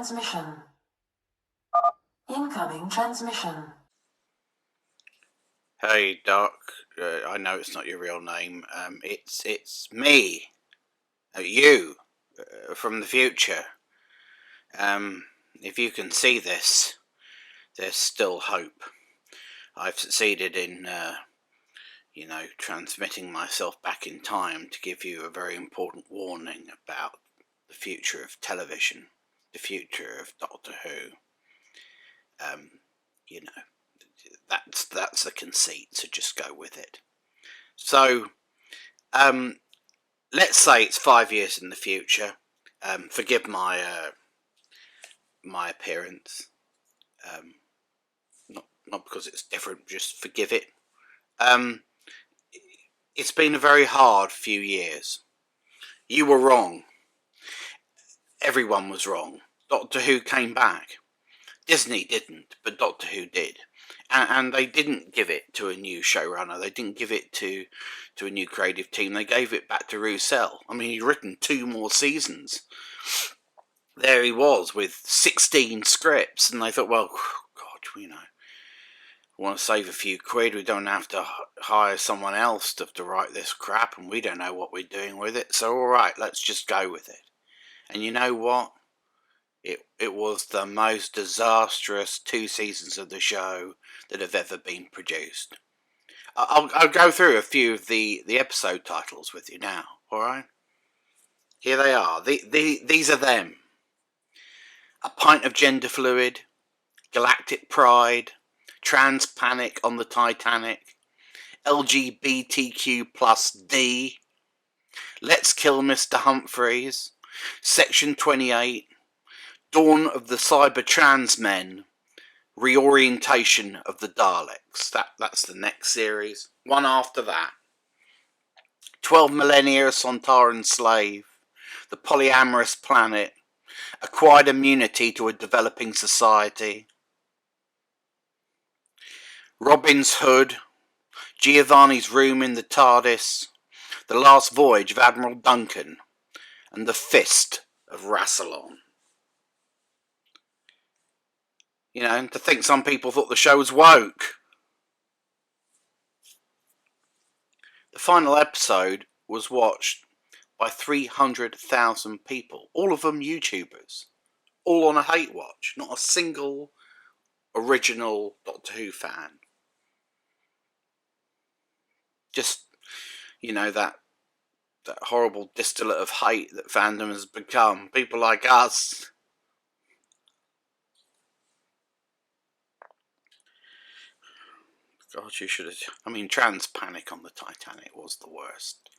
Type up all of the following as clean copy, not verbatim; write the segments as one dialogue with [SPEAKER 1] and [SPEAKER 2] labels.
[SPEAKER 1] transmission. Incoming transmission.
[SPEAKER 2] Hey, Doc. I know it's not your real name. It's me, you, from the future. If you can see this, there's still hope. I've succeeded in, transmitting myself back in time to give you a very important warning about the future of television, the future of Doctor Who. That's the conceit, so just go with it. So, let's say it's 5 years in the future. Forgive my my appearance. Not because it's different, just forgive it. It's been a very hard few years. You were wrong. Everyone was wrong. Doctor Who came back. Disney didn't, but Doctor Who did. And they didn't give it to a new showrunner. They didn't give it to a new creative team. They gave it back to Rouselle. I mean, he'd written 2 more seasons. There he was with 16 scripts. And they thought, well, God, I want to save a few quid. We don't have to hire someone else to write this crap. And we don't know what we're doing with it. So, all right, let's just go with it. And you know what? It was the most disastrous 2 seasons of the show that have ever been produced. I'll go through a few of the episode titles with you now, alright? Here they are. These are them. A Pint of Gender Fluid, Galactic Pride, Trans Panic on the Titanic, LGBTQ plus D, Let's Kill Mr. Humphreys, Section 28, Dawn of the Cyber Trans Men, Reorientation of the Daleks. That's the next series. One after that. 12 Millennia, Sontaran Slave, The Polyamorous Planet, Acquired Immunity to a Developing Society, Robin's Hood, Giovanni's Room in the TARDIS, The Last Voyage of Admiral Duncan, and The Fist of Rassilon. You know, to think some people thought the show was woke. The final episode was watched by 300,000 people, all of them YouTubers, all on a hate watch, not a single original Doctor Who fan. Just, that horrible distillate of hate that fandom has become. People like us. God, you should have... Trans Panic on the Titanic was the worst.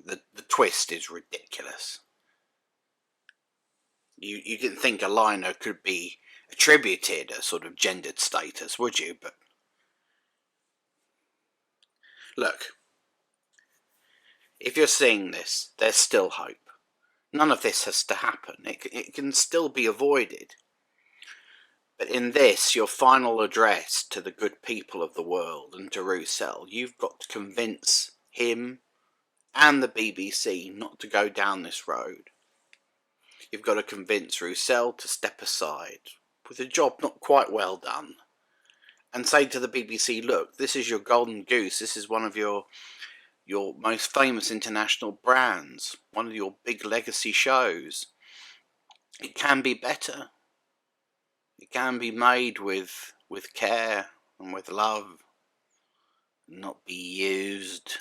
[SPEAKER 2] The twist is ridiculous. You didn't think a liner could be attributed a sort of gendered status, would you? But look, if you're seeing this, there's still hope. None of this has to happen. It can still be avoided. But in this, your final address to the good people of the world and to Rouselle, you've got to convince him and the BBC not to go down this road. You've got to convince Rouselle to step aside with a job not quite well done and say to the BBC, look, this is your golden goose. This is one of your most famous international brands, one of your big legacy shows. It can be better. It can be made with care and with love, and not be used.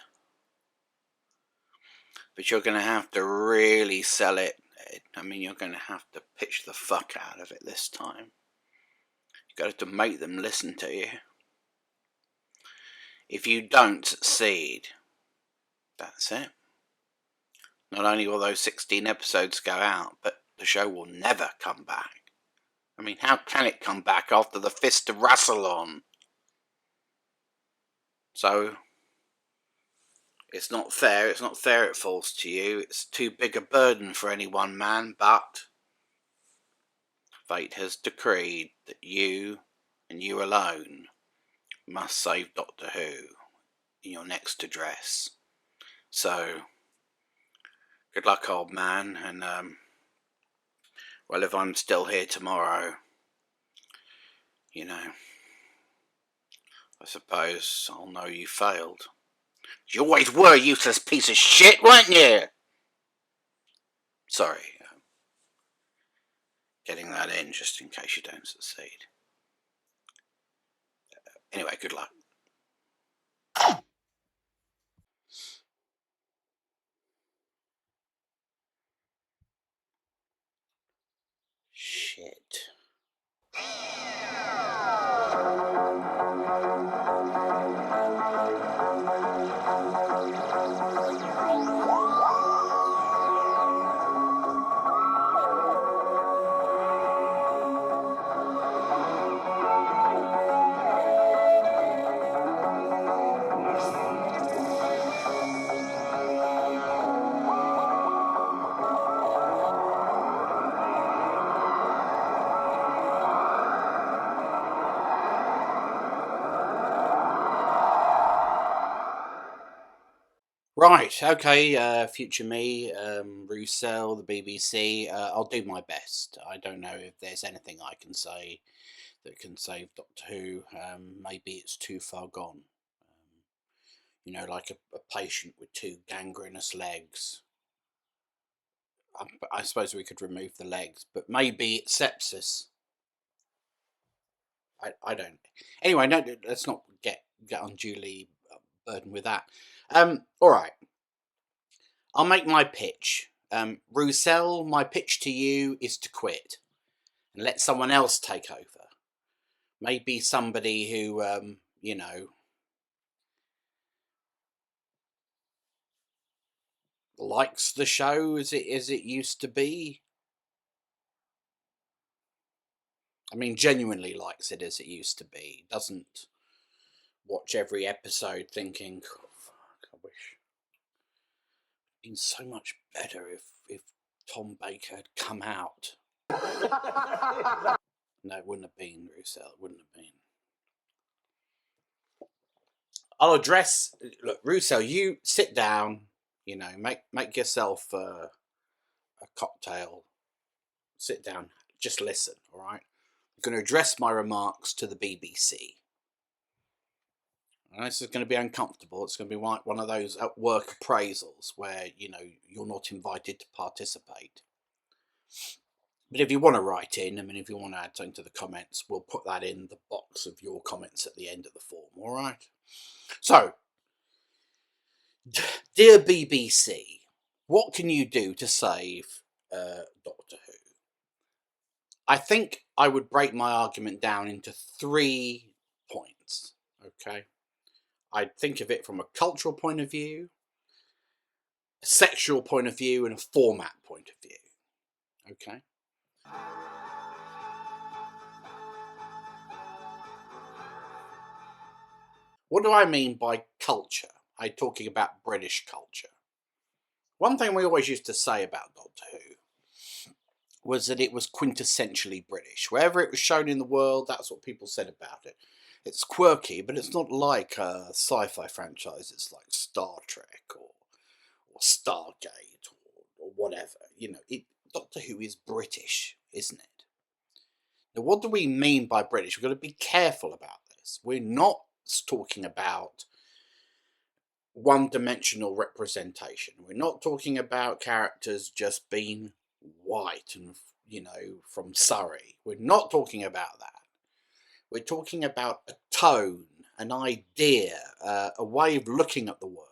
[SPEAKER 2] But you're going to have to really sell it. You're going to have to pitch the fuck out of it this time. You've got to make them listen to you. If you don't succeed, that's it. Not only will those 16 episodes go out, but the show will never come back. How can it come back after the Fist of Rassilon? So, it's not fair. It's not fair it falls to you. It's too big a burden for any one man, but fate has decreed that you, and you alone, must save Doctor Who in your next address. So, good luck, old man, and Well, if I'm still here tomorrow, you know, I suppose I'll know you failed. You always were a useless piece of shit, weren't you? Sorry, getting that in just in case you don't succeed. Anyway, good luck. Shit. Right, okay, future me, Rouselle, the BBC, I'll do my best. I don't know if there's anything I can say that can save Doctor Who. Maybe it's too far gone. Like a patient with two gangrenous legs. I suppose we could remove the legs, but maybe it's sepsis. I don't. Anyway, no, let's not get unduly burdened with that. All right. I'll make my pitch. Rouselle, my pitch to you is to quit and let someone else take over. Maybe somebody who, likes the show as it used to be. I mean, genuinely likes it as it used to be. Doesn't watch every episode thinking, oh, fuck, I wish it'd been so much better if Tom Baker had come out. No, it wouldn't have been, Rouselle. It wouldn't have been. I'll address. Look, Rouselle, you sit down. Make yourself a cocktail. Sit down. Just listen. All right. I'm going to address my remarks to the BBC. And this is going to be uncomfortable. It's going to be like one of those at work appraisals where you're not invited to participate. But if you want to write in, if you want to add something to the comments, we'll put that in the box of your comments at the end of the form, all right? So, dear BBC, what can you do to save Doctor Who? I think I would break my argument down into 3 points, okay? I'd think of it from a cultural point of view, a sexual point of view, and a format point of view, okay? What do I mean by culture? I'm talking about British culture. One thing we always used to say about Doctor Who was that it was quintessentially British. Wherever it was shown in the world, that's what people said about it. It's quirky, but it's not like sci-fi franchises like Star Trek or Stargate or whatever. Doctor Who is British, isn't it? Now, what do we mean by British? We've got to be careful about this. We're not talking about one-dimensional representation. We're not talking about characters just being white and, from Surrey. We're not talking about that. We're talking about a tone, an idea, a way of looking at the world.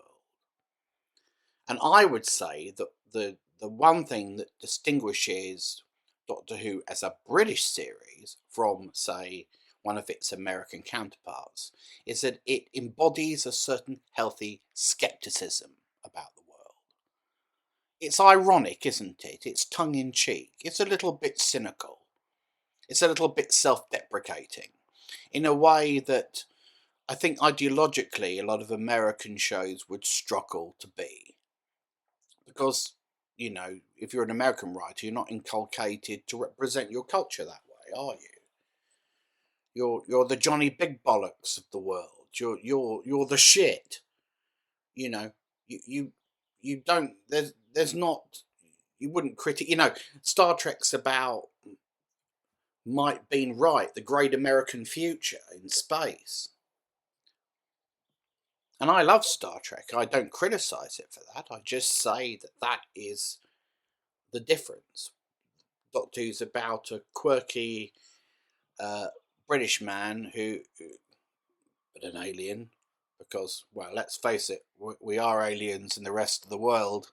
[SPEAKER 2] And I would say that the one thing that distinguishes Doctor Who as a British series from, say, one of its American counterparts is that it embodies a certain healthy skepticism about the world. It's ironic, isn't it? It's tongue-in-cheek. It's a little bit cynical. It's a little bit self-deprecating in a way that I think ideologically a lot of American shows would struggle to be. Because, if you're an American writer, you're not inculcated to represent your culture that way, are you? You're the Johnny Big Bollocks of the world. You're the shit. You don't. There's not. You wouldn't critique. Star Trek's about might have been right, the great American future in space. And I love Star Trek. I don't criticise it for that. I just say that that is the difference. Doctor Who's about a quirky British man but an alien, because, well, let's face it, we are aliens in the rest of the world,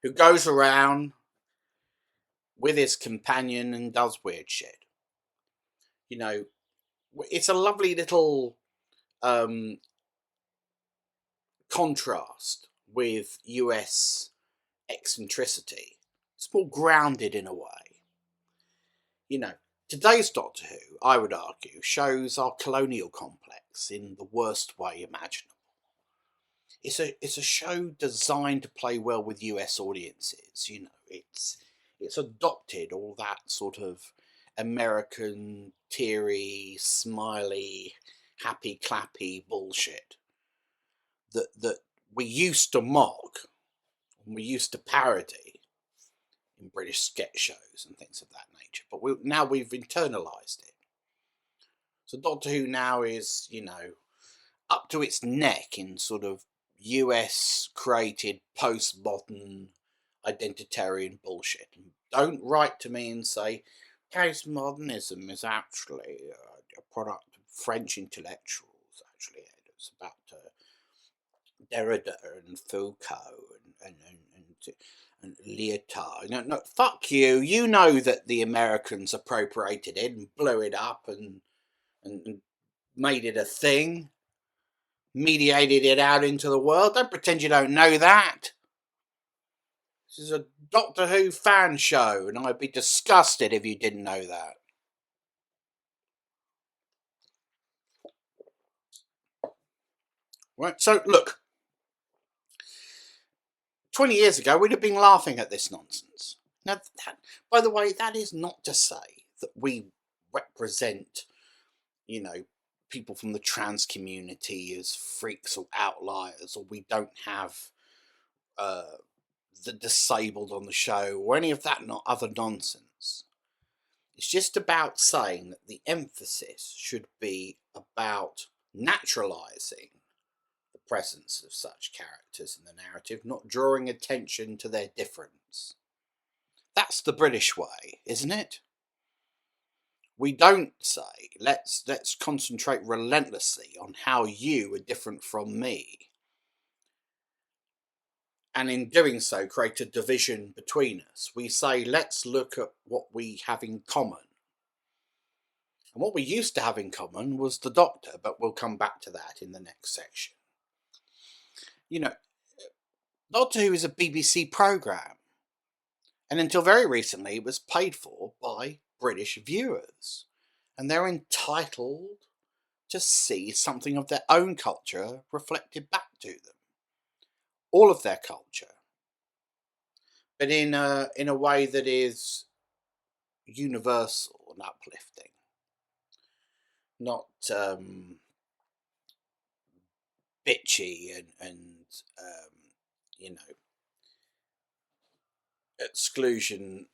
[SPEAKER 2] who goes around with his companion and does weird shit. You know, it's a lovely little contrast with US eccentricity. It's more grounded in a way. You know, today's Doctor Who, I would argue, shows our colonial complex in the worst way imaginable. It's a show designed to play well with US audiences. You know, it's adopted all that sort of American teary, smiley, happy clappy bullshit that we used to mock and we used to parody in British sketch shows and things of that nature. But now we've internalised it. So Doctor Who now is, you know, up to its neck in sort of US created postmodern identitarian bullshit. And don't write to me and say postmodernism is actually a product of French intellectuals. Actually, it's about Derrida and Foucault and Lyotard. No, fuck you. You know that the Americans appropriated it and blew it up and made it a thing, mediated it out into the world. Don't pretend you don't know that. This is a Doctor Who fan show, and I'd be disgusted if you didn't know that. Right, so look, 20 years ago, we'd have been laughing at this nonsense. Now, by the way, that is not to say that we represent, you know, people from the trans community as freaks or outliers, or we don't have the disabled on the show, or any of that other nonsense. It's just about saying that the emphasis should be about naturalising the presence of such characters in the narrative, not drawing attention to their difference. That's the British way, isn't it? We don't say, let's concentrate relentlessly on how you are different from me, and in doing so create a division between us. We say, let's look at what we have in common. And what we used to have in common was the Doctor, but we'll come back to that in the next section. You know, Doctor Who is a BBC programme, and until very recently it was paid for by British viewers, and they're entitled to see something of their own culture reflected back to them. All of their culture, but in a way that is universal and uplifting, not bitchy and you know,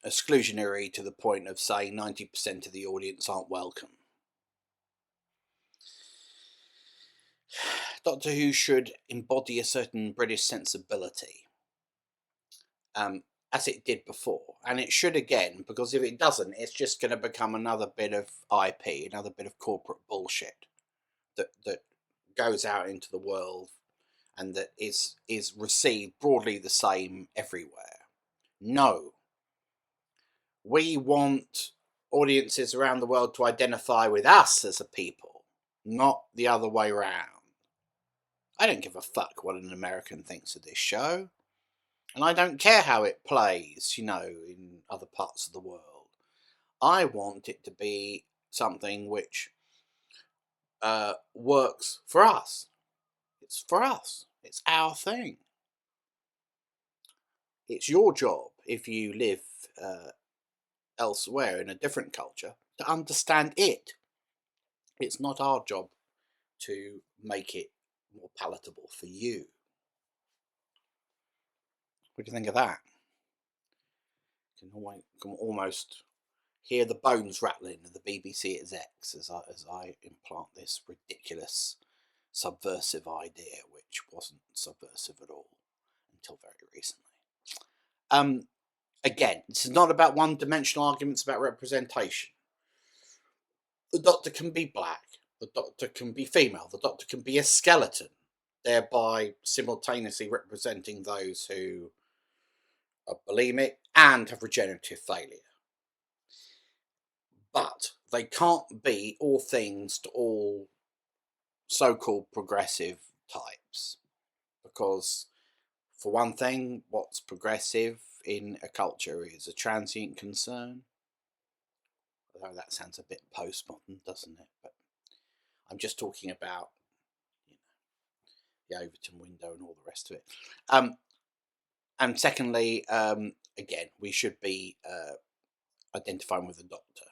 [SPEAKER 2] exclusionary to the point of saying 90% of the audience aren't welcome. Doctor Who should embody a certain British sensibility, as it did before, and it should again, because if it doesn't, it's just going to become another bit of IP, another bit of corporate bullshit that goes out into the world and that is received broadly the same everywhere. No. We want audiences around the world to identify with us as a people, not the other way round. I don't give a fuck what an American thinks of this show. And I don't care how it plays, you know, in other parts of the world. I want it to be something which works for us. It's for us. It's our thing. It's your job, if you live elsewhere in a different culture, to understand it. It's not our job to make it more palatable for you. What do you think of that? You can almost hear the bones rattling of the BBC execs as I implant this ridiculous subversive idea, which wasn't subversive at all until very recently. Again, this is not about one-dimensional arguments about representation. The Doctor can be black, the Doctor can be female, the Doctor can be a skeleton, thereby simultaneously representing those who are bulimic and have regenerative failure. But they can't be all things to all so-called progressive types, because for one thing, what's progressive in a culture is a transient concern. Although that sounds a bit postmodern, doesn't it? But I'm just talking about, the Overton window and all the rest of it. And secondly, again, we should be identifying with the Doctor.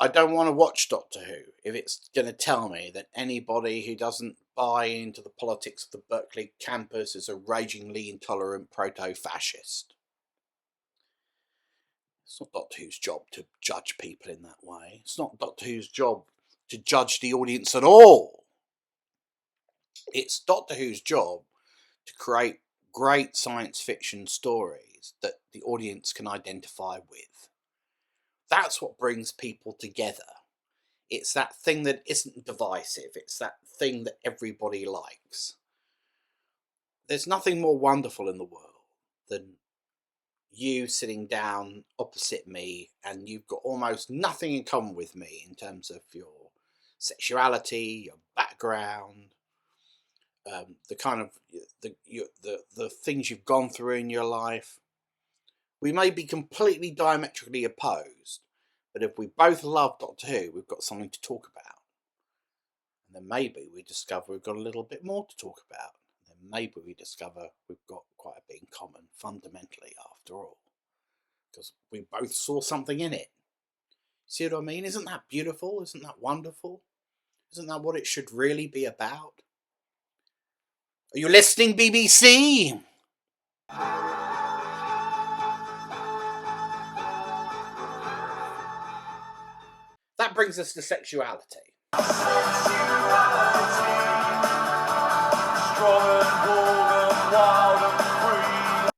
[SPEAKER 2] I don't want to watch Doctor Who if it's going to tell me that anybody who doesn't buy into the politics of the Berkeley campus is a ragingly intolerant proto-fascist. It's not Doctor Who's job to judge people in that way. It's not Doctor Who's job to judge the audience at all. It's Doctor Who's job to create great science fiction stories that the audience can identify with. That's what brings people together. It's that thing that isn't divisive. It's that thing that everybody likes. There's nothing more wonderful in the world than you sitting down opposite me and you've got almost nothing in common with me in terms of your sexuality, your background, the kind of the things you've gone through in your life. We may be completely diametrically opposed, but if we both love Doctor Who, we've got something to talk about. And then maybe we discover we've got a little bit more to talk about. And then maybe we discover we've got quite a bit in common, fundamentally, after all. Because we both saw something in it. See what I mean? Isn't that beautiful? Isn't that wonderful? Isn't that what it should really be about? Are you listening, BBC? That brings us to sexuality.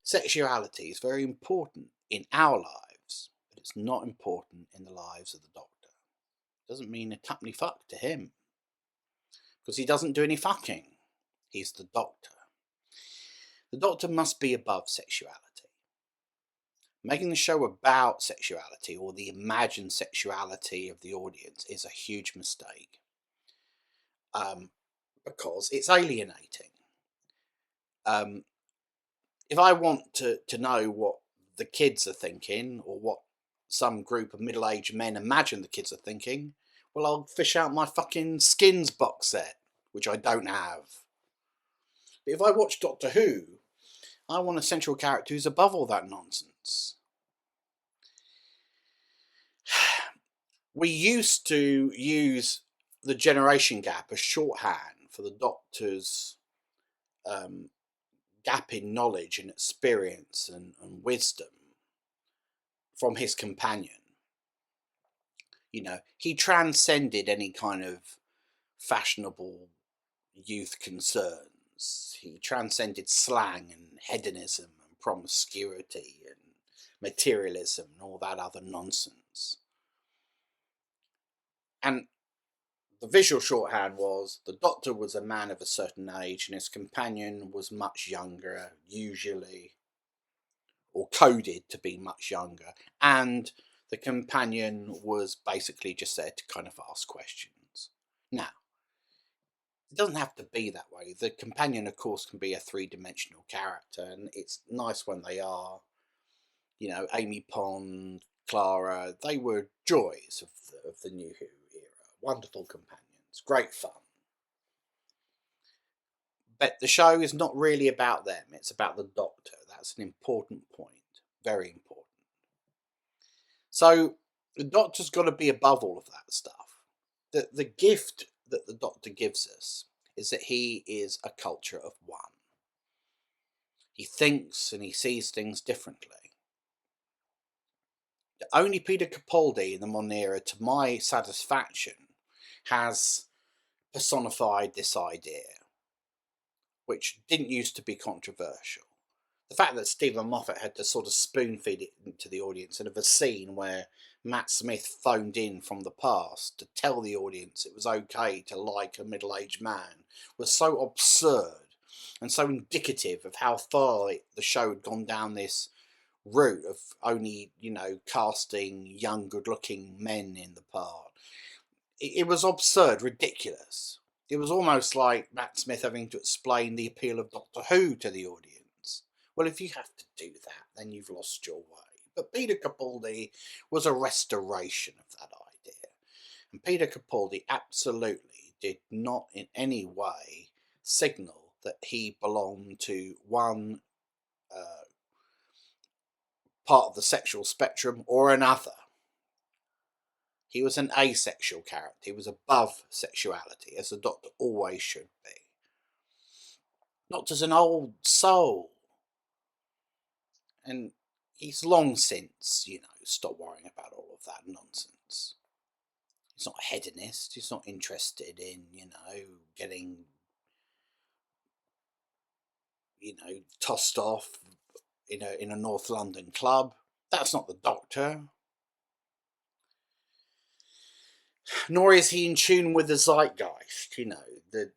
[SPEAKER 2] Sexuality is very important in our lives, but it's not important in the lives of the Doctor. Doesn't mean a tuppenny fuck to him, because he doesn't do any fucking. He's the Doctor. The Doctor must be above sexuality. Making the show about sexuality or the imagined sexuality of the audience is a huge mistake, because it's alienating. If I want to know what the kids are thinking, or what some group of middle-aged men imagine the kids are thinking, well, I'll fish out my fucking Skins box set, which I don't have. But if I watch Doctor Who, I want a central character who's above all that nonsense. We used to use the generation gap as shorthand for the Doctor's gap in knowledge and experience and wisdom from his companion. He transcended any kind of fashionable youth concerns. He transcended slang and hedonism and promiscuity and materialism and all that other nonsense. And the visual shorthand was the Doctor was a man of a certain age and his companion was much younger, usually, or coded to be much younger, and the companion was basically just there to kind of ask questions. Now, it doesn't have to be that way. The companion, of course, can be a three-dimensional character, and it's nice when they are. Amy Pond, Clara, they were joys of the New Who era. Wonderful companions, great fun. But the show is not really about them. It's about the Doctor. That's an important point. Very important. So the Doctor's got to be above all of that stuff. The gift that the Doctor gives us is that he is a culture of one. He thinks and he sees things differently. only Peter Capaldi in the modern era, to my satisfaction, has personified this idea, which didn't used to be controversial. The fact that Stephen Moffat had to sort of spoon feed it into the audience, and of a scene where Matt Smith phoned in from the past to tell the audience it was okay to like a middle-aged man, was so absurd and so indicative of how far the show had gone down this route of only, casting young, good-looking men in the part. It was absurd, ridiculous. It was almost like Matt Smith having to explain the appeal of Doctor Who to the audience. Well, if you have to do that, then you've lost your way. But Peter Capaldi was a restoration of that idea. And Peter Capaldi absolutely did not in any way signal that he belonged to one part of the sexual spectrum or another. He was an asexual character. He was above sexuality, as the Doctor always should be. Doctor's an old soul. And he's long since, stopped worrying about all of that nonsense. He's not a hedonist. He's not interested in, getting, tossed off in a North London club. That's not the Doctor. Nor is he in tune with the zeitgeist. The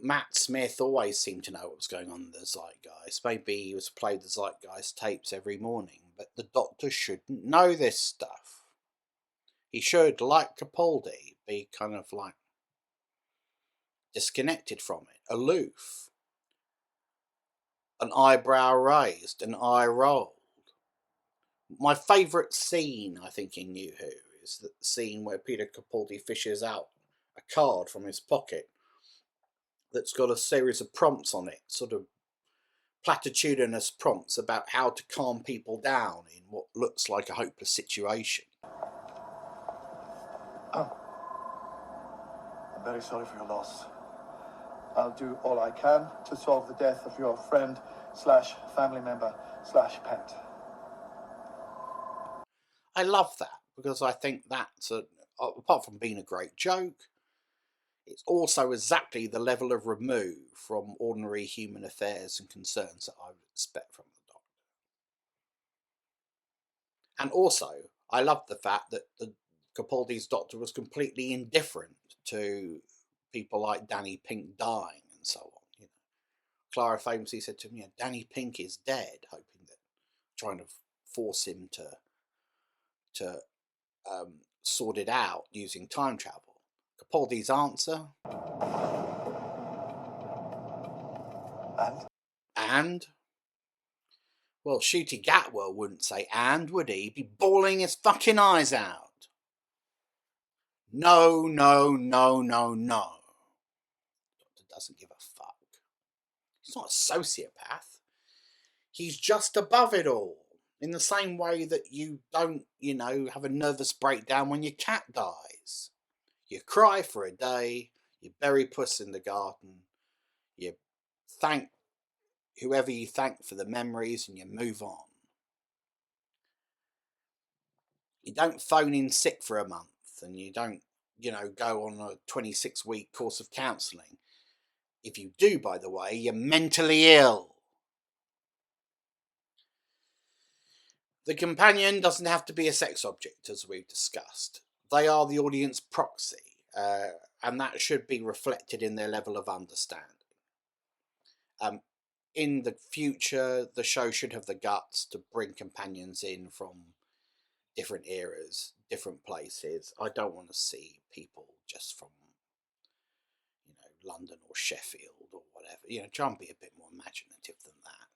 [SPEAKER 2] Matt Smith always seemed to know what was going on in the zeitgeist. Maybe he was played the zeitgeist tapes every morning, but the Doctor shouldn't know this stuff. He should, like Capaldi, be kind of like disconnected from it, aloof, an eyebrow raised, an eye rolled. My favourite scene, I think, in New Who is the scene where Peter Capaldi fishes out a card from his pocket that's got a series of prompts on it, sort of platitudinous prompts about how to calm people down in what looks like a hopeless situation.
[SPEAKER 1] Oh. I'm very sorry for your loss. I'll do all I can to solve the death of your friend / family member / pet.
[SPEAKER 2] I love that because I think that's, apart from being a great joke, it's also exactly the level of remove from ordinary human affairs and concerns that I would expect from the Doctor. And also, I love the fact that the Capaldi's Doctor was completely indifferent to people like Danny Pink dying and so on. Clara famously said to him, Danny Pink is dead, trying to force him to sort it out using time travel. Capaldi's answer? And? Well, Shooty Gatwell wouldn't say and, would he? He'd be bawling his fucking eyes out. No, no, no, no, no. Doctor doesn't give a fuck. He's not a sociopath. He's just above it all. In the same way that you don't, have a nervous breakdown when your cat dies. You cry for a day, you bury Puss in the garden, you thank whoever you thank for the memories, and you move on. You don't phone in sick for a month, and you don't, go on a 26-week course of counselling. If you do, by the way, you're mentally ill. The companion doesn't have to be a sex object, as we've discussed. They are the audience proxy, and that should be reflected in their level of understanding. In the future, the show should have the guts to bring companions in from different eras, different places. I don't want to see people just from, London or Sheffield or whatever. Try and be a bit more imaginative than that.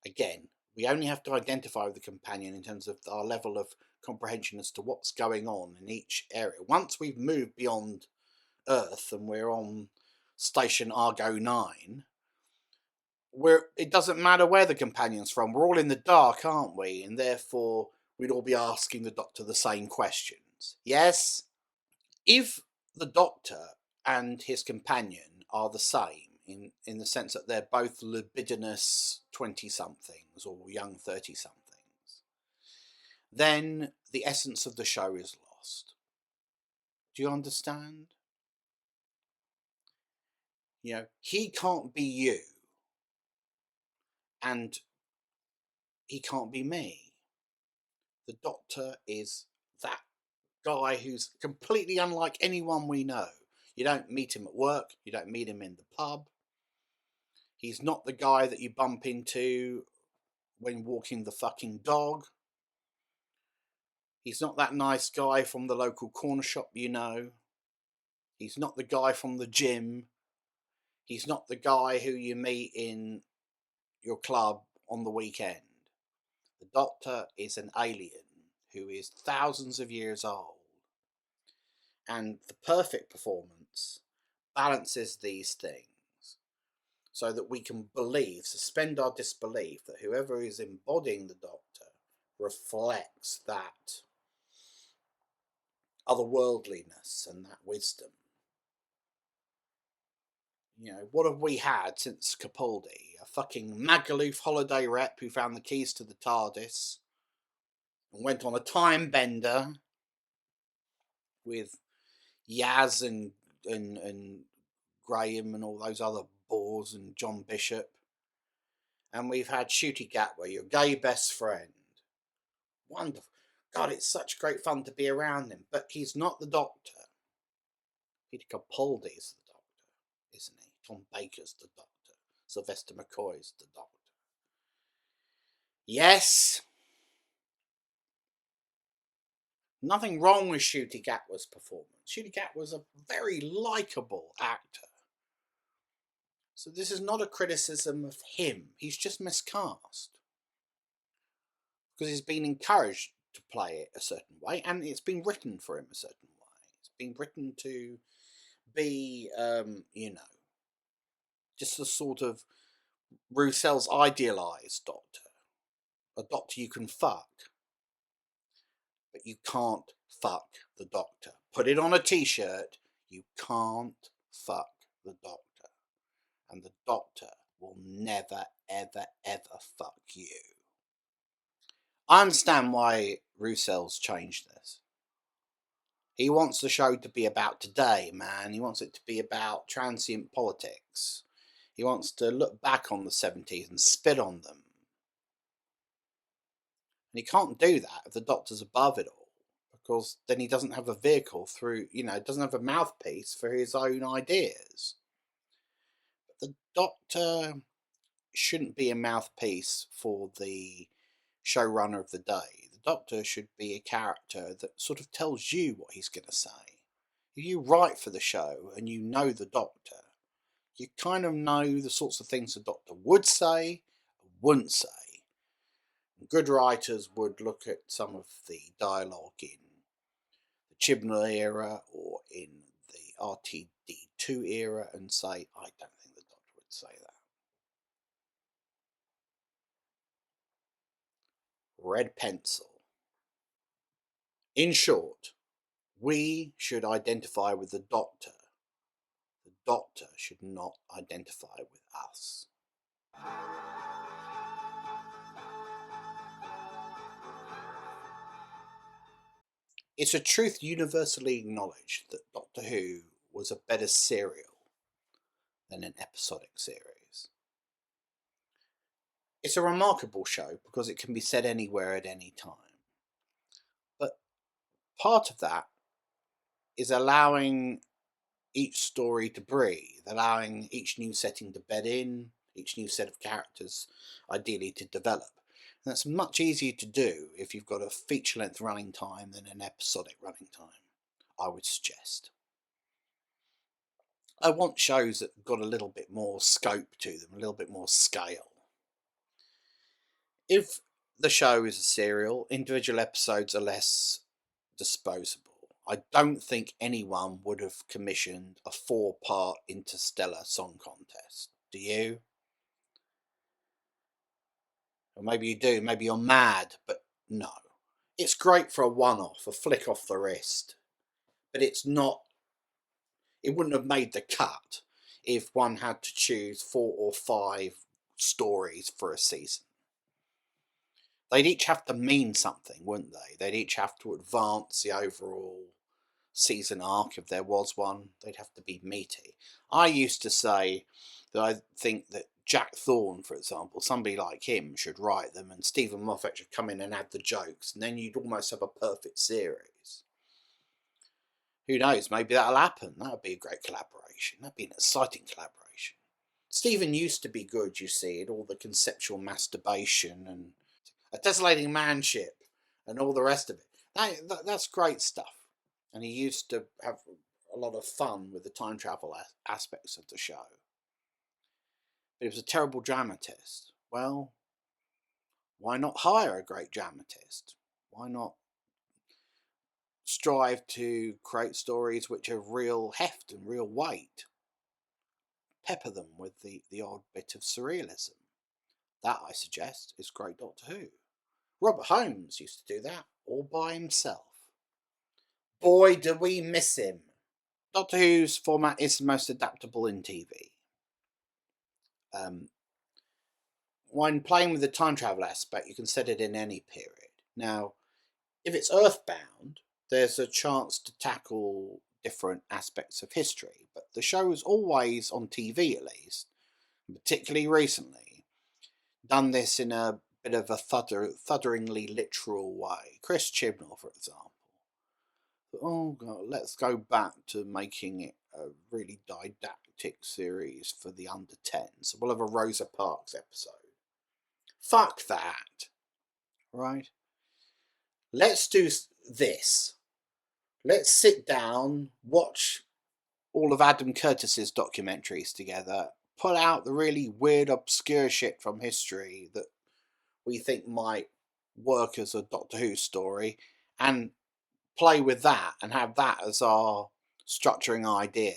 [SPEAKER 2] Again, we only have to identify with the companion in terms of our level of comprehension as to what's going on in each area. Once we've moved beyond Earth and we're on Station Argo 9, it doesn't matter where the companion's from. We're all in the dark, aren't we? And therefore, we'd all be asking the Doctor the same questions. Yes? If the Doctor and his companion are the same, in the sense that they're both libidinous 20-somethings or young 30-somethings, then the essence of the show is lost. Do you understand? You know, he can't be you, and he can't be me. The Doctor is that guy who's completely unlike anyone we know. You don't meet him at work, you don't meet him in the pub. He's not the guy that you bump into when walking the fucking dog. He's not that nice guy from the local corner shop you know. He's not the guy from the gym. He's not the guy who you meet in your club on the weekend. The Doctor is an alien who is thousands of years old. And the perfect performance balances these things so that we can believe, suspend our disbelief that whoever is embodying the Doctor reflects that otherworldliness and that wisdom. You know, what have we had since Capaldi? A fucking Magaluf holiday rep who found the keys to the TARDIS and went on a time bender with Yaz and Graham and all those other bores and John Bishop. And we've had Shooty Gatwa, your gay best friend. Wonderful. God, it's such great fun to be around him. But he's not the Doctor. Peter Capaldi's the Doctor, isn't he? Tom Baker's the Doctor. Sylvester McCoy's the Doctor. Yes. Nothing wrong with Shooty Gatwa's performance. Shooty Gatwa's a very likeable actor. So this is not a criticism of him. He's just miscast. Because he's been encouraged to play it a certain way, and it's been written for him a certain way. It's been written to be, just a sort of Rousselle's idealised Doctor. A Doctor you can fuck. But you can't fuck the Doctor. Put it on a t-shirt. You can't fuck the Doctor. And the Doctor will never, ever, ever fuck you. I understand why Rousselle's changed this. He wants the show to be about today, man. He wants it to be about transient politics. He wants to look back on the 70s and spit on them. And he can't do that if the Doctor's above it all, because then he doesn't have a vehicle through, doesn't have a mouthpiece for his own ideas. But the Doctor shouldn't be a mouthpiece for the showrunner of the day. The Doctor should be a character that sort of tells you what he's going to say. If you write for the show and you know the Doctor, you kind of know the sorts of things the Doctor would say and wouldn't say. Good writers would look at some of the dialogue in the Chibnall era or in the RTD2 era and say, I don't think the Doctor would say that. Red pencil. In short, we should identify with the Doctor. The Doctor should not identify with us. It's a truth universally acknowledged that Doctor Who was a better serial than an episodic series. It's a remarkable show because it can be said anywhere at any time. But part of that is allowing each story to breathe, allowing each new setting to bed in, each new set of characters ideally to develop. And that's much easier to do if you've got a feature-length running time than an episodic running time, I would suggest. I want shows that have got a little bit more scope to them, a little bit more scale. If the show is a serial, individual episodes are less disposable. I don't think anyone would have commissioned a 4-part Interstellar Song Contest. Do you? Or maybe you do, maybe you're mad, but no. It's great for a one-off, a flick off the wrist. But it's not, it wouldn't have made the cut if one had to choose 4 or 5 stories for a season. they'd each have to mean something, wouldn't they? They'd each have to advance the overall season arc, if there was one. They'd have to be meaty. I used to say that I think that Jack Thorne, for example, somebody like him should write them, and Stephen Moffat should come in and add the jokes, and then you'd almost have a perfect series. Who knows? Maybe that'll happen. That would be a great collaboration. That'd be an exciting collaboration. Stephen used to be good, you see, at all the conceptual masturbation and a desolating manship and all the rest of it. That's great stuff. And he used to have a lot of fun with the time travel aspects of the show. But he was a terrible dramatist. Well, why not hire a great dramatist? Why not strive to create stories which have real heft and real weight? Pepper them with the odd bit of surrealism. That, I suggest, is great Doctor Who. Robert Holmes used to do that all by himself. Boy, do we miss him. Doctor Who's format is the most adaptable in TV. When playing with the time travel aspect, you can set it in any period. Now, if it's earthbound, there's a chance to tackle different aspects of history, but the show is always, on TV at least, particularly recently, done this in a bit of a thunderingly literal way. Chris Chibnall, for example. Oh God, let's go back to making it a really didactic series for the under 10s. So we'll have a Rosa Parks episode. Fuck that. Right? Let's do this. Let's sit down, watch all of Adam Curtis's documentaries together, pull out the really weird, obscure shit from history that we think might work as a Doctor Who story, and play with that and have that as our structuring idea.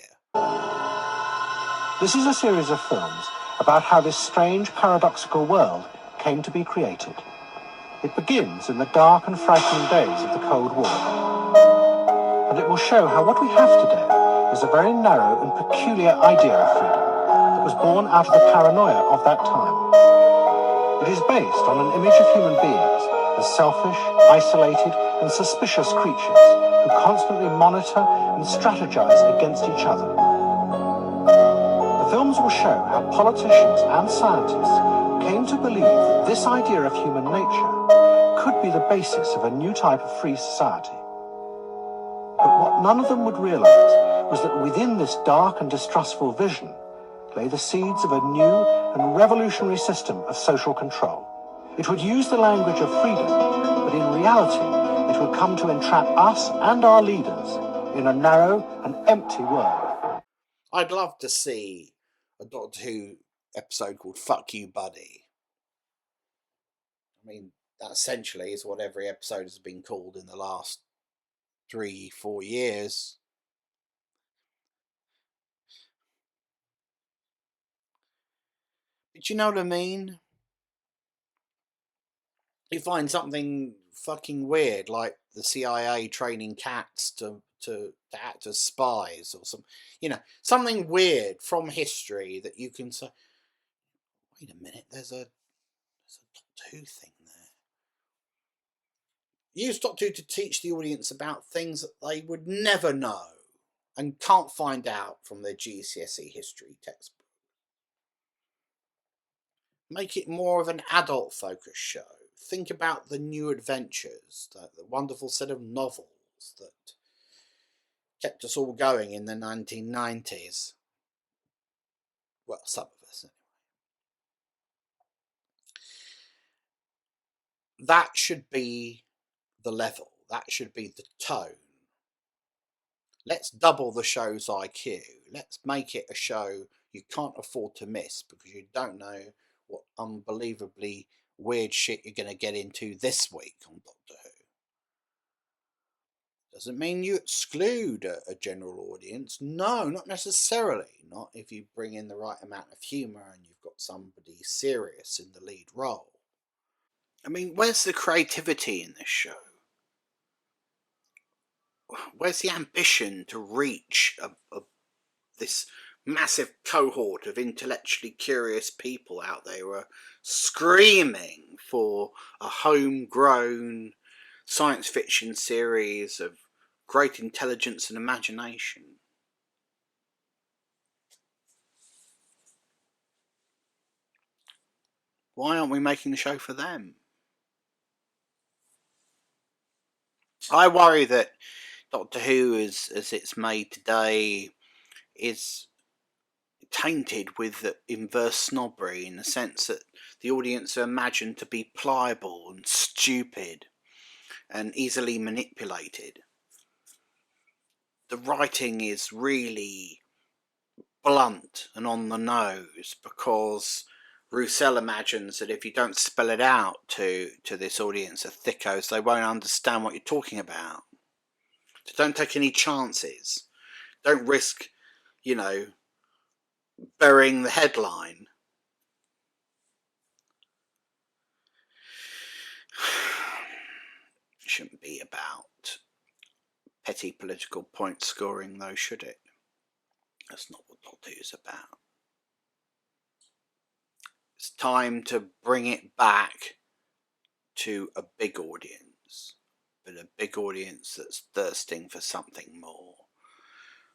[SPEAKER 3] This is a series of films about how this strange, paradoxical world came to be created. It begins in the dark and frightening days of the Cold War, and it will show how what we have today is a very narrow and peculiar idea of freedom that was born out of the paranoia of that time. It is based on an image of human beings as selfish, isolated, and suspicious creatures who constantly monitor and strategize against each other. The films will show how politicians and scientists came to believe that this idea of human nature could be the basis of a new type of free society. But what none of them would realize was that within this dark and distrustful vision lay the seeds of a new and revolutionary system of social control. It would use the language of freedom, but in reality, it would come to entrap us and our leaders in a narrow and empty world.
[SPEAKER 2] I'd love to see a Doctor Who episode called Fuck You, Buddy. I mean, that essentially is what every episode has been called in the last 3-4 years. But you know what I mean? You find something fucking weird, like the CIA training cats to act as spies, or something weird from history that you can say, wait a minute, there's a Doctor Who thing there. Use Doctor Who to teach the audience about things that they would never know and can't find out from their GCSE history textbook. Make it more of an adult focused show. Think about the New Adventures, the wonderful set of novels that kept us all going in the 1990s. Well, some of us anyway. That should be the level. That should be the tone. Let's double the show's IQ. Let's make it a show you can't afford to miss because you don't know what unbelievably weird shit you're going to get into this week on Doctor Who. Doesn't mean you exclude a general audience. No, not necessarily. Not if you bring in the right amount of humour and you've got somebody serious in the lead role. I mean, where's the creativity in this show? Where's the ambition to reach this massive cohort of intellectually curious people out there who are screaming for a homegrown science fiction series of great intelligence and imagination. Why aren't we making the show for them? I worry that Doctor Who, as it's made today, is tainted with inverse snobbery, in the sense that the audience are imagined to be pliable and stupid and easily manipulated. The writing is really blunt and on the nose, because Rouselle imagines that if you don't spell it out to this audience of thickos, they won't understand what you're talking about. So don't take any chances. Don't risk, burying the headline. It shouldn't be about petty political point scoring, though, should it? That's not what Doctor Who is about. It's time to bring it back to a big audience, but a big audience that's thirsting for something more.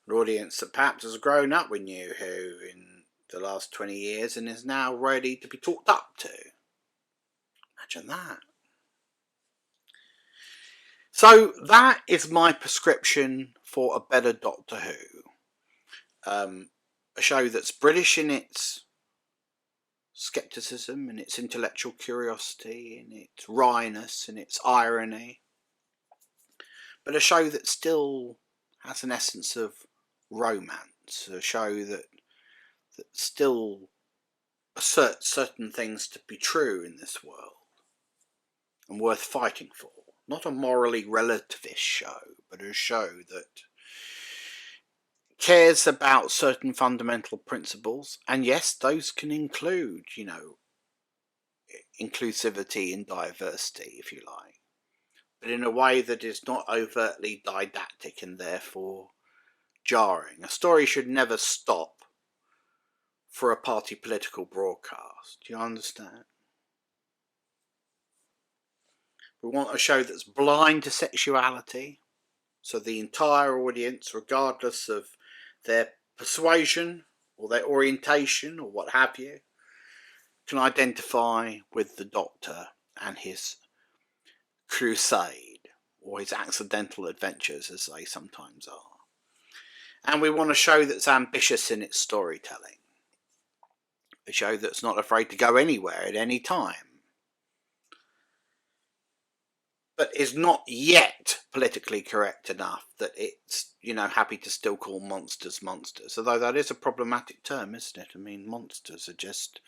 [SPEAKER 2] An audience that perhaps has grown up with New Who in the last 20 years and is now ready to be talked up to. Imagine that. So that is my prescription for a better Doctor Who. A show that's British in its scepticism and its intellectual curiosity and its wryness and its irony, but a show that still has an essence of romance, a show that still asserts certain things to be true in this world and worth fighting for. Not a morally relativist show, but a show that cares about certain fundamental principles, and yes, those can include, inclusivity and diversity, if you like, but in a way that is not overtly didactic and therefore jarring. A story should never stop for a party political broadcast. Do you understand? We want a show that's blind to sexuality, so the entire audience, regardless of their persuasion or their orientation or what have you, can identify with the Doctor and his crusade, or his accidental adventures, as they sometimes are. And we want a show that's ambitious in its storytelling. A show that's not afraid to go anywhere at any time, but is not yet politically correct enough that it's, happy to still call monsters monsters. Although that is a problematic term, isn't it? I mean, monsters are just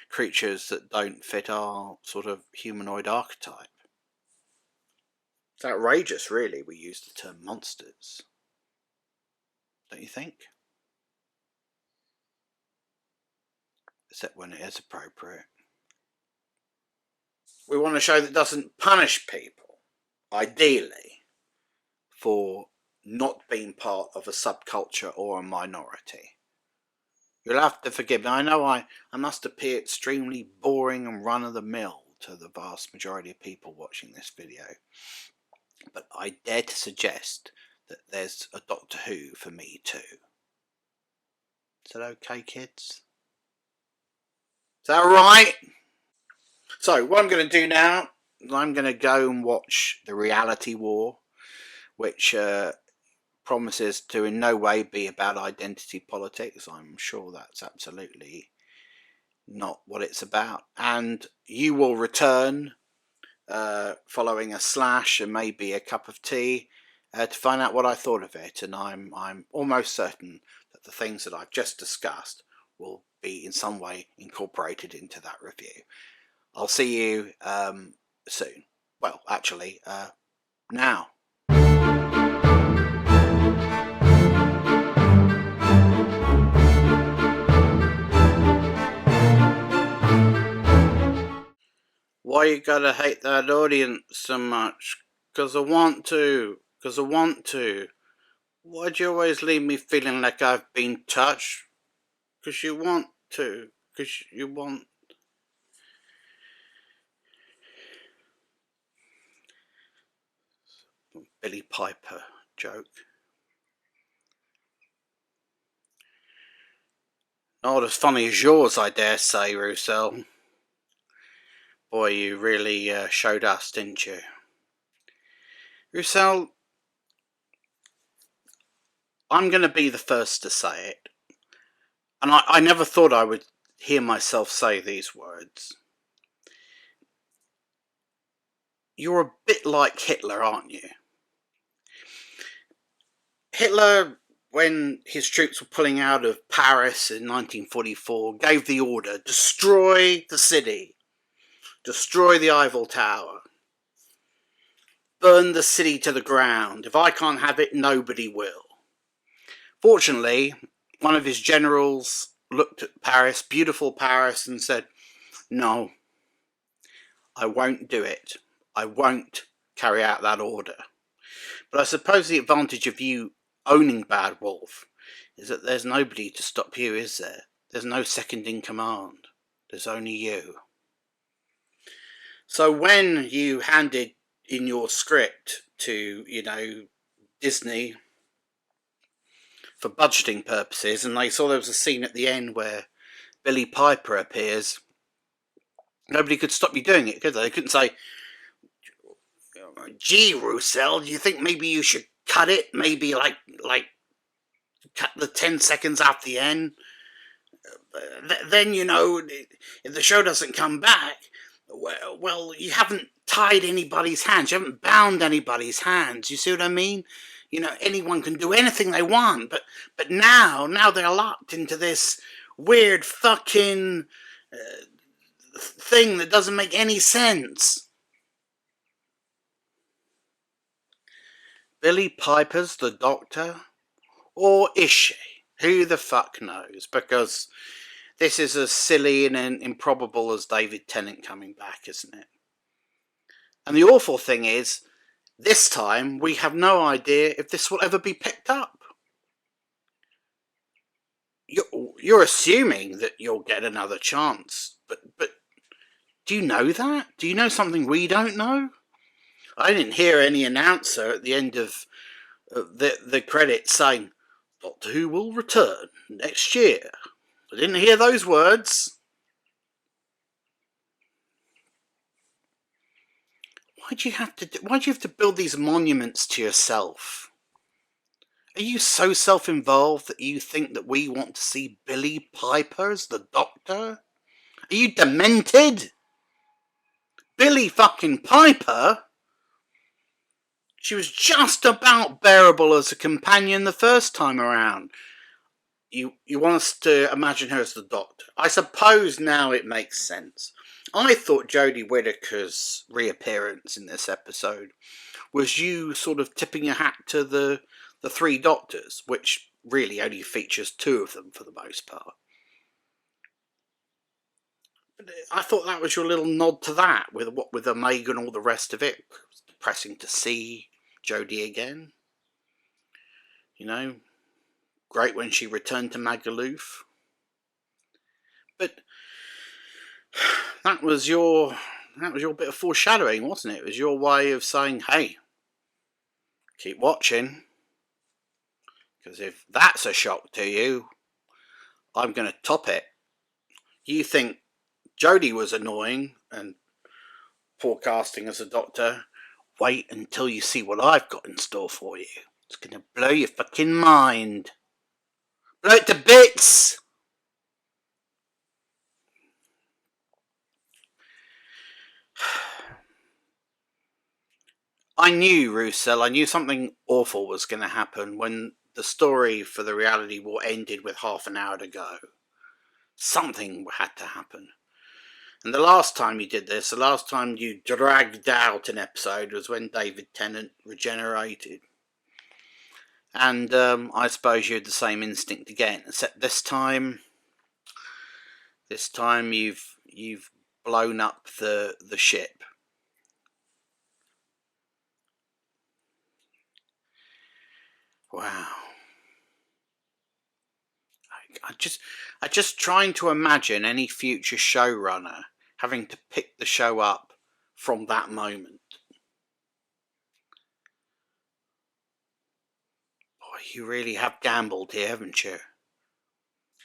[SPEAKER 2] creatures that don't fit our sort of humanoid archetype. It's outrageous, really, we use the term monsters. Don't you think? Except when it is appropriate. We want a show that doesn't punish people, ideally, for not being part of a subculture or a minority. You'll have to forgive me. I know I must appear extremely boring and run-of-the-mill to the vast majority of people watching this video, but I dare to suggest that there's a Doctor Who for me too. Is that okay, kids? Is that right? So what I'm going to do now is I'm going to go and watch The Reality War, which promises to in no way be about identity politics. I'm sure that's absolutely not what it's about. And you will return following a slash and maybe a cup of tea to find out what I thought of it. And I'm almost certain that the things that I've just discussed will be in some way incorporated into that review. I'll see you soon. Well, actually, now. Why you gotta hate that audience so much? 'Cause I want to. 'Cause I want to. Why'd you always leave me feeling like I've been touched? Because you want to. Because you want... Billy Piper joke. Not as funny as yours, I dare say, Rouselle. Boy, you really showed us, didn't you? Rouselle, I'm going to be the first to say it. And I never thought I would hear myself say these words. You're a bit like Hitler, aren't you? Hitler, when his troops were pulling out of Paris in 1944, gave the order, destroy the city, destroy the Eiffel Tower, burn the city to the ground. If I can't have it, nobody will. Fortunately, one of his generals looked at Paris, beautiful Paris, and said, no, I won't do it. I won't carry out that order. But I suppose the advantage of you owning Bad Wolf is that there's nobody to stop you, is there? There's no second in command. There's only you. So when you handed in your script to, Disney for budgeting purposes, and they saw there was a scene at the end where Billy Piper appears, nobody could stop you doing it, could they? They couldn't say, gee, Rouselle, do you think maybe you should cut it? Maybe like cut the 10 seconds off the end? Then, if the show doesn't come back, well, you haven't tied anybody's hands. You haven't bound anybody's hands. You see what I mean? Anyone can do anything they want. But now they're locked into this weird fucking thing that doesn't make any sense. Billy Piper's the Doctor? Or is she? Who the fuck knows? Because this is as silly and improbable as David Tennant coming back, isn't it? And the awful thing is, this time we have no idea if this will ever be picked up. You're assuming that you'll get another chance, but do you know that? Do you know something we don't know? I didn't hear any announcer at the end of the credits saying, Doctor Who will return next year. I didn't hear those words. Why do you have to build these monuments to yourself? Are you so self-involved that you think that we want to see Billy Piper as the Doctor? Are you demented? Billy fucking Piper? She was just about bearable as a companion the first time around. You want us to imagine her as the Doctor. I suppose now it makes sense. I thought Jodie Whittaker's reappearance in this episode was you sort of tipping your hat to the three Doctors, which really only features two of them for the most part. But I thought that was your little nod to that, with Omega and all the rest of it. It was depressing to see Jodie again. Great when she returned to Magaluf. But that was your bit of foreshadowing, wasn't it? It was your way of saying, hey, keep watching. Because if that's a shock to you, I'm going to top it. You think Jodie was annoying and poor casting as a Doctor? Wait until you see what I've got in store for you. It's going to blow your fucking mind. Blow it to bits! I knew, Rouselle, I knew something awful was going to happen when the story for the reality war ended with half an hour to go. Something had to happen. And the last time you did this, the last time you dragged out an episode was when David Tennant regenerated. And I suppose you had the same instinct again, except this time you've blown up the ship. Wow. I'm just trying to imagine any future showrunner having to pick the show up from that moment. Boy, you really have gambled here, haven't you?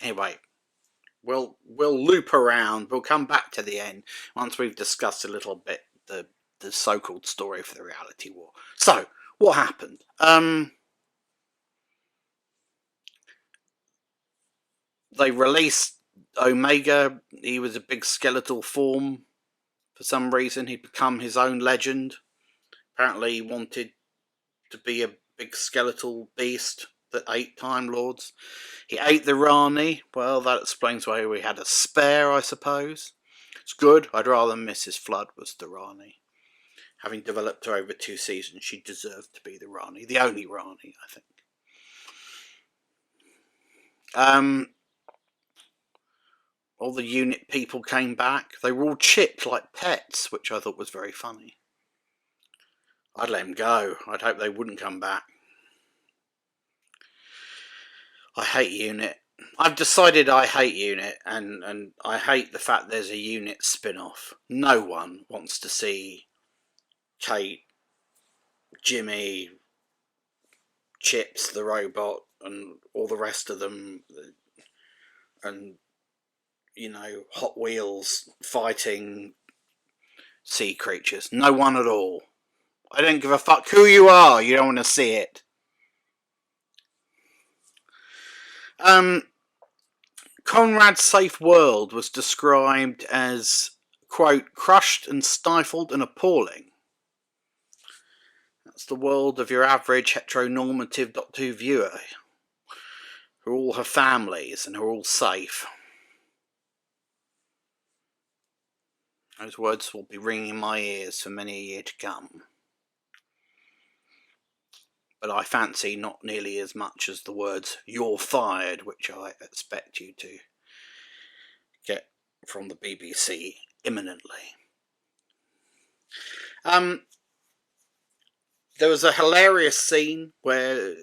[SPEAKER 2] Anyway, we'll loop around. We'll come back to the end once we've discussed a little bit the so-called story for the reality war. So, what happened? They released Omega. He was a big skeletal form. For some reason, he'd become his own legend. Apparently, he wanted to be a big skeletal beast that ate Time Lords. He ate the Rani. Well, that explains why we had a spare, I suppose. It's good. I'd rather Mrs. Flood was the Rani. Having developed her over 2 seasons, she deserved to be the Rani. The only Rani, I think. All the unit people came back. They were all chipped like pets, which I thought was very funny. I'd let them go. I'd hope they wouldn't come back. I hate Unit. I've decided I hate Unit, and I hate the fact there's a Unit spin-off. No one wants to see Kate, Jimmy, Chips the robot, and all the rest of them, and, you know, Hot Wheels fighting sea creatures. No one at all. I don't give a fuck who you are, you don't want to see it. Conrad's safe world was described as, quote, crushed and stifled and appalling. That's the world of your average heteronormative Doctor Who viewer, who all have families and are all safe. Those words will be ringing in my ears for many a year to come. But I fancy not nearly as much as the words, "you're fired," which I expect you to get from the BBC imminently. There was a hilarious scene where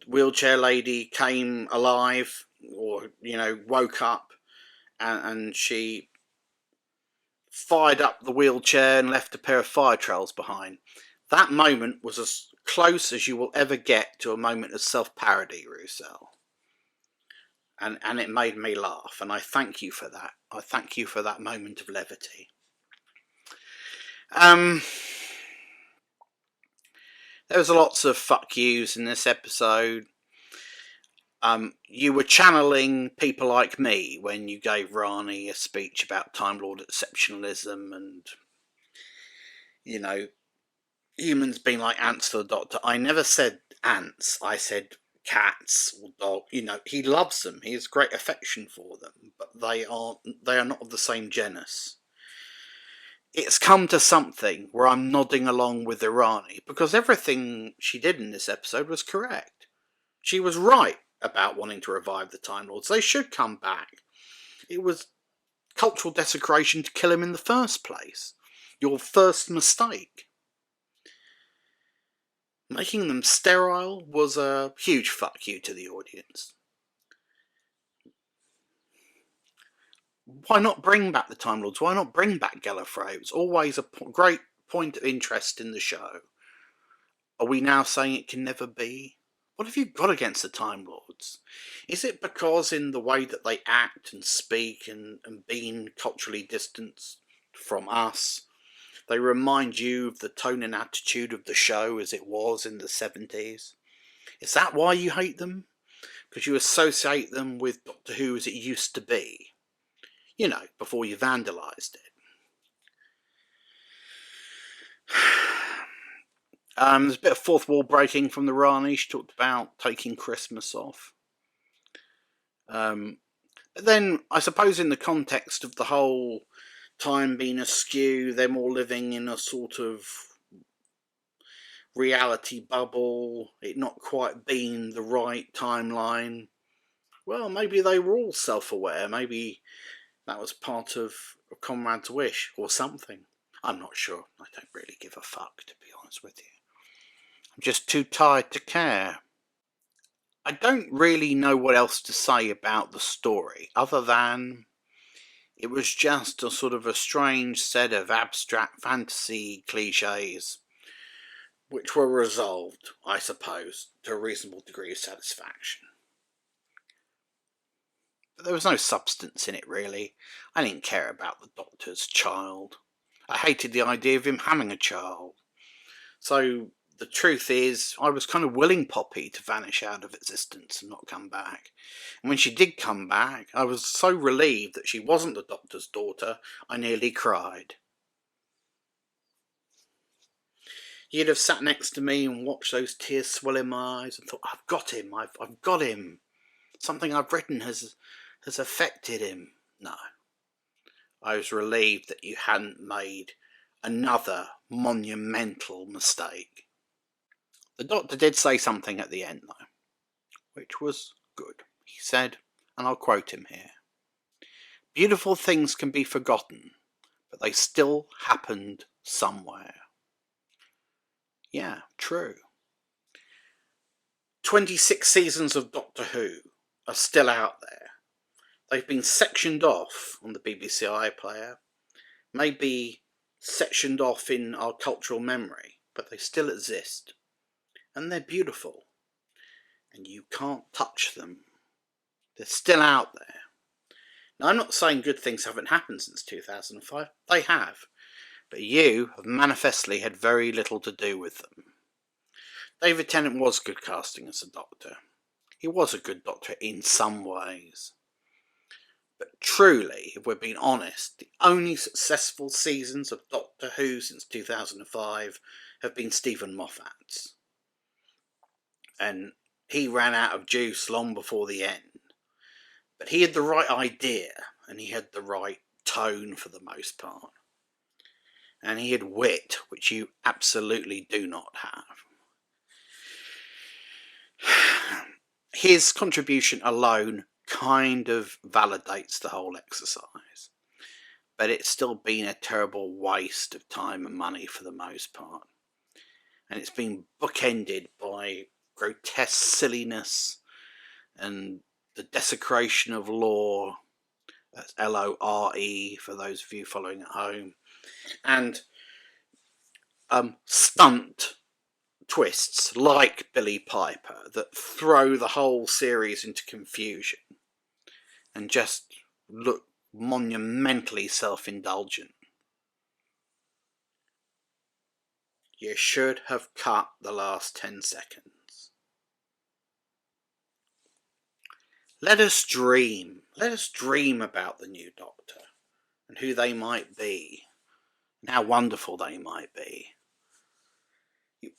[SPEAKER 2] wheelchair lady came alive, or, you know, woke up, and she fired up the wheelchair and left a pair of fire trails behind. That moment was as close as you will ever get to a moment of self-parody, Rouselle. And it made me laugh, and I thank you for that. I thank you for that moment of levity. There was lots of fuck yous in this episode. You were channeling people like me when you gave Rani a speech about Time Lord exceptionalism and, you know, humans being like ants to the Doctor. I never said ants, I said cats or dogs. You know, he loves them, he has great affection for them, but they are not of the same genus. It's come to something where I'm nodding along with Irani, because everything she did in this episode was correct. She was right about wanting to revive the Time Lords. They should come back. It was cultural desecration to kill him in the first place. Your first mistake. Making them sterile was a huge fuck you to the audience. Why not bring back the Time Lords? Why not bring back Gallifrey? It's always a great point of interest in the show. Are we now saying it can never be? What have you got against the Time Lords? Is it because in the way that they act and speak and being culturally distanced from us, they remind you of the tone and attitude of the show as it was in the 70s? Is that why you hate them? Because you associate them with Doctor Who as it used to be? You know, before you vandalised it. There's a bit of fourth wall breaking from the Rani. She talked about taking Christmas off. But then, I suppose in the context of the whole time being askew, them all living in a sort of reality bubble, it not quite being the right timeline, well, maybe they were all self-aware. Maybe that was part of Conrad's wish, or something. I'm not sure. I don't really give a fuck, to be honest with you. I'm just too tired to care. I don't really know what else to say about the story, other than it was just a sort of a strange set of abstract fantasy cliches, which were resolved, I suppose, to a reasonable degree of satisfaction. But there was no substance in it, really. I didn't care about the Doctor's child. I hated the idea of him having a child. So the truth is, I was kind of willing Poppy to vanish out of existence and not come back. And when she did come back, I was so relieved that she wasn't the Doctor's daughter, I nearly cried. You'd have sat next to me and watched those tears swell in my eyes and thought, I've got him, I've got him. Something I've written has affected him. No. I was relieved that you hadn't made another monumental mistake. The Doctor did say something at the end, though, which was good. He said, and I'll quote him here, "Beautiful things can be forgotten, but they still happened somewhere." Yeah, true. 26 seasons of Doctor Who are still out there. They've been sectioned off on the BBC iPlayer, maybe sectioned off in our cultural memory, but they still exist. And they're beautiful. And you can't touch them. They're still out there. Now, I'm not saying good things haven't happened since 2005. They have. But you have manifestly had very little to do with them. David Tennant was good casting as a Doctor. He was a good Doctor in some ways. But truly, if we're being honest, the only successful seasons of Doctor Who since 2005 have been Stephen Moffat's. And he ran out of juice long before the end. But he had the right idea, and he had the right tone for the most part. And he had wit, which you absolutely do not have. His contribution alone kind of validates the whole exercise. But it's still been a terrible waste of time and money for the most part. And it's been bookended by grotesque silliness and the desecration of lore, that's Lore for those of you following at home, and stunt twists like Billy Piper that throw the whole series into confusion and just look monumentally self-indulgent. You should have cut the last 10 seconds. Let us dream. Let us dream about the new Doctor and who they might be and how wonderful they might be.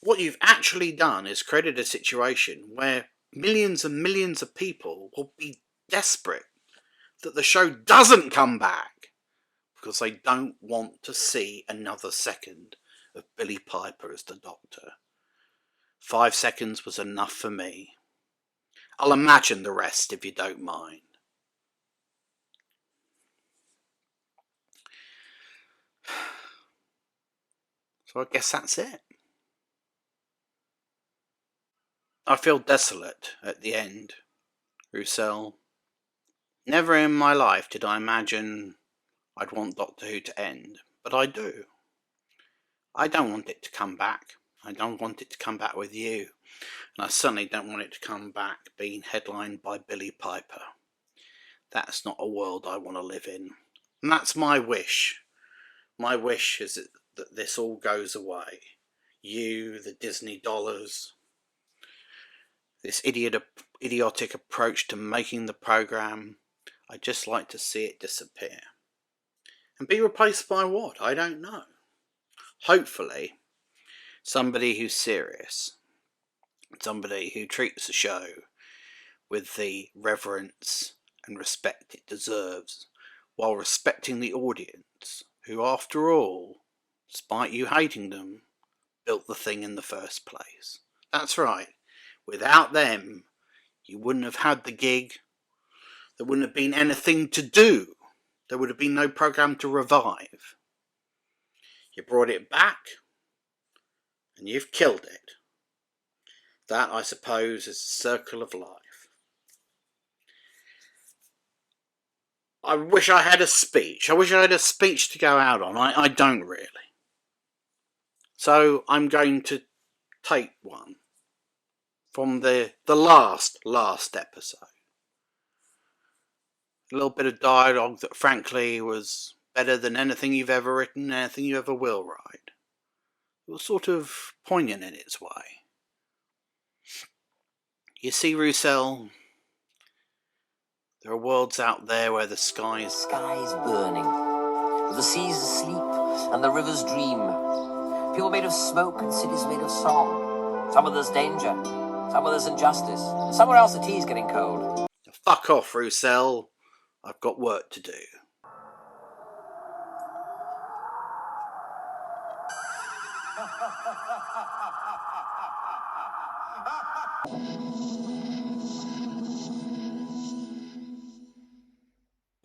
[SPEAKER 2] What you've actually done is created a situation where millions and millions of people will be desperate that the show doesn't come back because they don't want to see another second of Billy Piper as the Doctor. 5 seconds was enough for me. I'll imagine the rest if you don't mind. So I guess that's it. I feel desolate at the end, Rouselle. Never in my life did I imagine I'd want Doctor Who to end, but I do. I don't want it to come back. I don't want it to come back with you. And I certainly don't want it to come back being headlined by Billy Piper. That's not a world I want to live in. And that's my wish. My wish is that this all goes away. You, the Disney dollars, this idiotic approach to making the programme. I'd just like to see it disappear. And be replaced by what? I don't know. Hopefully, somebody who's serious. Somebody who treats the show with the reverence and respect it deserves, while respecting the audience, who after all, despite you hating them, built the thing in the first place. That's right. Without them, you wouldn't have had the gig. There wouldn't have been anything to do. There would have been no programme to revive. You brought it back, and you've killed it. That, I suppose, is the circle of life. I wish I had a speech. I wish I had a speech to go out on. I don't really. So I'm going to take one from the last episode. A little bit of dialogue that frankly was better than anything you've ever written, anything you ever will write. It was sort of poignant in its way. You see, Rouselle, there are worlds out there where the sky's
[SPEAKER 4] burning, the seas asleep and the rivers dream. People made of smoke and cities made of song. Some of there's danger, some of there's injustice, somewhere else the tea's getting cold.
[SPEAKER 2] Fuck off, Rouselle. I've got work to do.